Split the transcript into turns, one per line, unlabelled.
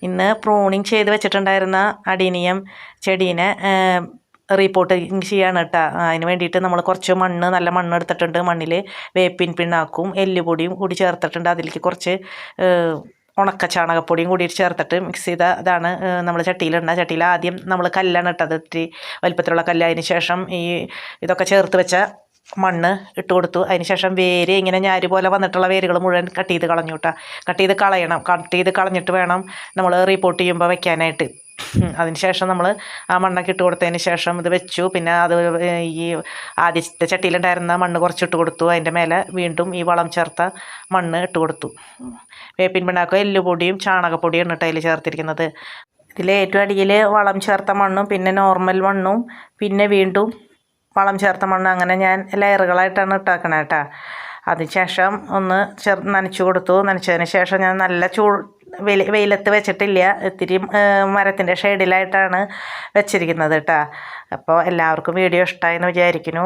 ഇന്ന് പ്രൂണിങ് ചെയ്ത് വെച്ചിട്ടുണ്ടായിരുന്ന adenium ചെടീനെ repotting ചെയ്യാണ് കേട്ടോ. അതിന് വേണ്ടിയിട്ട് നമ്മൾ കുറച്ച് നല്ല മണ്ണ് എടുത്തിട്ടുണ്ട്. മണ്ണിൽ വേപ്പിൻ പിണ്ണാക്കും എല്ലുപൊടിയും കൂടി ചേർത്തിട്ടുണ്ട്. അതിലേക്ക് കുറച്ച് ഉണക്ക ചാണകപ്പൊടിയും കൂടി ചേർത്തിട്ട് മിക്സ് ചെയ്ത ഇതാണ് നമ്മൾ ചട്ടിയിലിടുന്ന. ചട്ടിയിൽ ആദ്യം നമ്മൾ കല്ലാണ് ഇട്ടത്, ഇത്തിരി വലിപ്പത്തിലുള്ള കല്ല്. അതിന് ശേഷം ഇതൊക്കെ ചേർത്ത് വെച്ച മണ്ണ് ഇട്ട് കൊടുത്തു. അതിന് ശേഷം വേര് ഇങ്ങനെ ഞാര് പോലെ വന്നിട്ടുള്ള വേരുകൾ മുഴുവൻ കട്ട് ചെയ്ത് കളഞ്ഞു കേട്ടോ. കട്ട് ചെയ്ത് കളഞ്ഞിട്ട് വേണം നമ്മൾ റീപോർട്ട് ചെയ്യുമ്പോൾ വെക്കാനായിട്ട്. അതിന് ശേഷം നമ്മൾ ആ മണ്ണൊക്കെ ഇട്ട് കൊടുത്തതിന് ശേഷം ഇത് വെച്ചു. പിന്നെ അത് ഈ ആദ്യത്തെ ചട്ടിയിലുണ്ടായിരുന്ന മണ്ണ് കുറച്ചിട്ട് കൊടുത്തു. അതിൻ്റെ മേലെ വീണ്ടും ഈ വളം ചേർത്ത മണ്ണ് ഇട്ട് കൊടുത്തു. വേപ്പിൻ പിണ്ണാക്കും എല്ലുപൊടിയും ചാണകപ്പൊടിയാണ് കേട്ടോ അതിൽ ചേർത്തിരിക്കുന്നത്. ഇതിൽ ഏറ്റവും അടിയിൽ വളം ചേർത്ത മണ്ണും പിന്നെ നോർമൽ മണ്ണും പിന്നെ വീണ്ടും വളം ചേർത്ത മണ്ണ്, അങ്ങനെ ഞാൻ ലെയറുകളായിട്ടാണ് ഇട്ടേക്കണേ കേട്ടോ. അതിനുശേഷം ഒന്ന് നനച്ചു കൊടുത്തു. നനച്ചതിന് ശേഷം ഞാൻ നല്ല വെയിലത്ത് വെച്ചിട്ടില്ല, ഇത്തിരി മരത്തിൻ്റെ ഷെയ്ഡിലായിട്ടാണ് വെച്ചിരിക്കുന്നത് കേട്ടോ. അപ്പോൾ എല്ലാവർക്കും വീഡിയോ ഇഷ്ടമായെന്ന് വിചാരിക്കുന്നു.